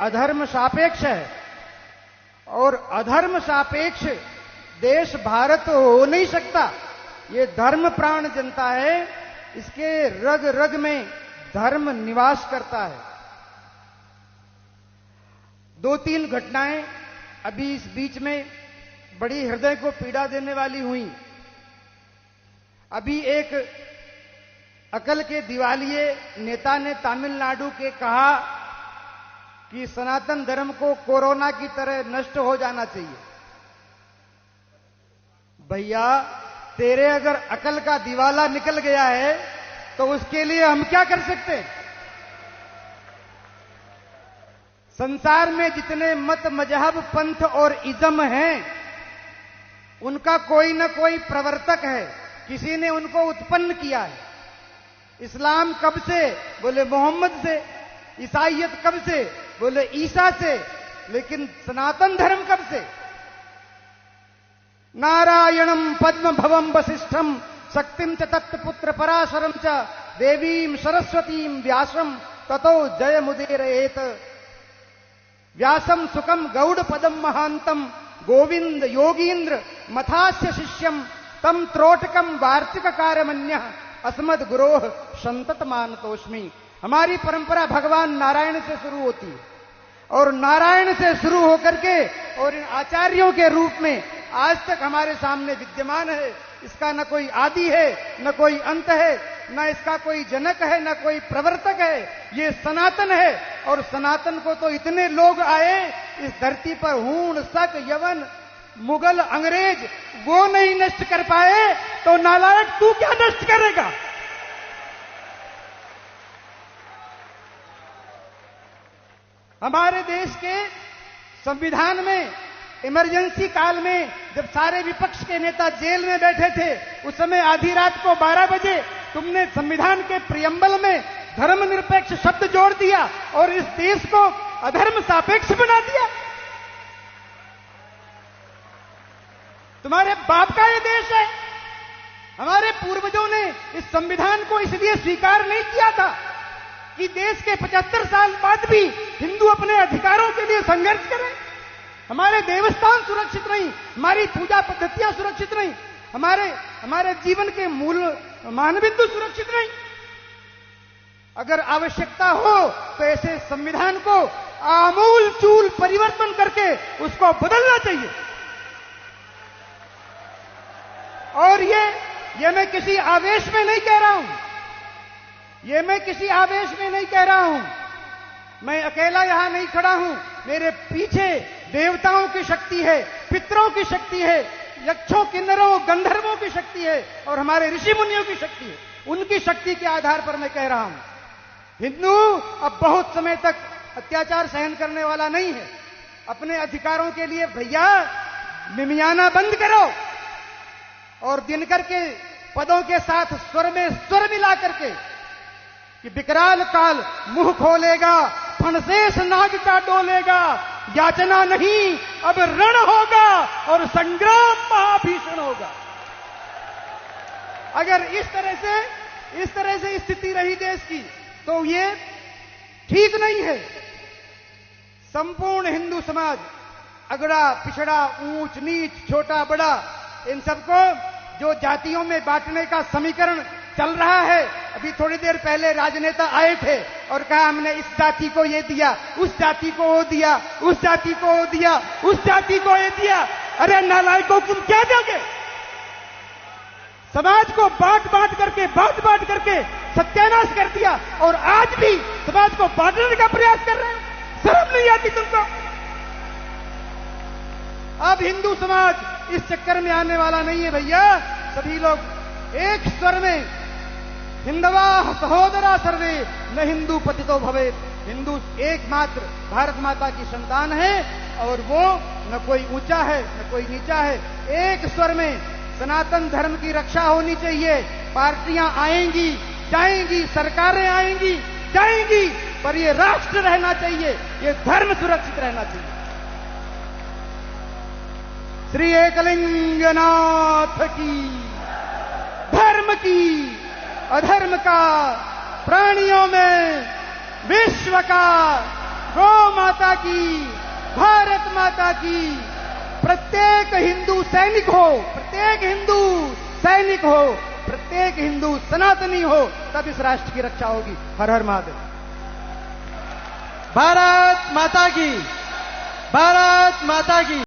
अधर्म सापेक्ष है और अधर्म सापेक्ष देश भारत हो नहीं सकता। ये धर्म प्राण जनता है, इसके रग रग में धर्म निवास करता है। 2-3 घटनाएं अभी इस बीच में बड़ी हृदय को पीड़ा देने वाली हुई। अभी एक अकल के दिवालिये नेता ने तमिलनाडु के कहा कि सनातन धर्म को कोरोना की तरह नष्ट हो जाना चाहिए। भैया, तेरे अगर अकल का दिवाला निकल गया है तो उसके लिए हम क्या कर सकते हैं? संसार में जितने मत, मजहब, पंथ और इज्म हैं, उनका कोई ना कोई प्रवर्तक है, किसी ने उनको उत्पन्न किया है। इस्लाम कब से? बोले मोहम्मद से। ईसाईयत कब से? बोले ईसा से। लेकिन सनातन धर्म कब से? नारायणम पद्म भवम वसिष्ठम शक्तिम च तत्पुत्र पराशरम च देवीम सरस्वतीम व्यासम ततो जय मुदीरयेत। व्यासम सुखम गौड़ पदम महांतम गोविंद योगींद्र मथास्य शिष्यम तम त्रोटकम वार्तिक कार्यमन्य अस्मद गुरोह संतत मानतोष्मी। हमारी परंपरा भगवान नारायण से शुरू होती है और नारायण से शुरू होकर के और इन आचार्यों के रूप में आज तक हमारे सामने विद्यमान है। इसका न कोई आदि है, न कोई अंत है, न इसका कोई जनक है, न कोई प्रवर्तक है। ये सनातन है और सनातन को तो इतने लोग आए इस धरती पर, हूण, शक, यवन, मुगल, अंग्रेज, वो नहीं नष्ट कर पाए तो नालायक तू क्या नष्ट करेगा? हमारे देश के संविधान में इमरजेंसी काल में जब सारे विपक्ष के नेता जेल में बैठे थे, उस समय आधी रात को 12 बजे तुमने संविधान के प्रियम्बल में धर्मनिरपेक्ष शब्द जोड़ दिया और इस देश को अधर्म सापेक्ष बना दिया। तुम्हारे बाप का ये देश है। हमारे पूर्वजों ने इस संविधान को इसलिए स्वीकार नहीं किया था कि देश के 75 साल बाद भी हिंदू अपने अधिकारों के लिए संघर्ष करें। हमारे देवस्थान सुरक्षित नहीं, हमारी पूजा पद्धतियां सुरक्षित नहीं, हमारे जीवन के मूल मानबिंदु सुरक्षित नहीं। अगर आवश्यकता हो तो ऐसे संविधान को आमूल चूल परिवर्तन करके उसको बदलना चाहिए। और ये मैं किसी आवेश में नहीं कह रहा हूं, ये मैं किसी आवेश में नहीं कह रहा हूं। मैं अकेला यहां नहीं खड़ा हूं, मेरे पीछे देवताओं की शक्ति है, पितरों की शक्ति है, यक्षों, किन्नरों, गंधर्वों की शक्ति है और हमारे ऋषि मुनियों की शक्ति है। उनकी शक्ति के आधार पर मैं कह रहा हूं, हिंदू अब बहुत समय तक अत्याचार सहन करने वाला नहीं है। अपने अधिकारों के लिए भैया मिमियाना बंद करो और दिनकर के पदों के साथ स्वर में स्वर मिला करके कि विकराल काल मुंह खोलेगा, फणसेश नाग का डोलेगा, याचना नहीं अब रण होगा और संग्राम महाभीषण होगा। अगर इस तरह से स्थिति रही देश की तो ये ठीक नहीं है। संपूर्ण हिंदू समाज, अगड़ा पिछड़ा, ऊंच नीच, छोटा बड़ा, इन सबको जो जातियों में बांटने का समीकरण चल रहा है। अभी थोड़ी देर पहले राजनेता आए थे और कहा हमने इस जाति को ये दिया, उस जाति को वो दिया, उस जाति को वो दिया, उस जाति को ये दिया। अरे नालायकों, तुम क्या दोगे? समाज को बांट बांट करके सत्यानाश कर दिया और आज भी समाज को बांटने का प्रयास कर रहे हैं। शर्म नहीं आती तुमको? अब हिंदू समाज इस चक्कर में आने वाला नहीं है भैया। सभी लोग एक स्वर में हिंदवा सहोदरा सर्वे न हिंदू पतितो भवे। हिंदू एकमात्र भारत माता की संतान है और वो न कोई ऊंचा है न कोई नीचा है। एक स्वर में सनातन धर्म की रक्षा होनी चाहिए। पार्टियां आएंगी जाएंगी, सरकारें आएंगी जाएंगी, पर ये राष्ट्र रहना चाहिए, ये धर्म सुरक्षित रहना चाहिए। श्री एकलिंगनाथ की, धर्म की, अधर्म का, प्राणियों में विश्व का गौ माता की, भारत माता की। प्रत्येक हिंदू सैनिक हो, प्रत्येक हिंदू सैनिक हो, प्रत्येक हिंदू सनातनी हो, तब इस राष्ट्र की रक्षा होगी। हर हर महादेव। भारत माता की, भारत माता की।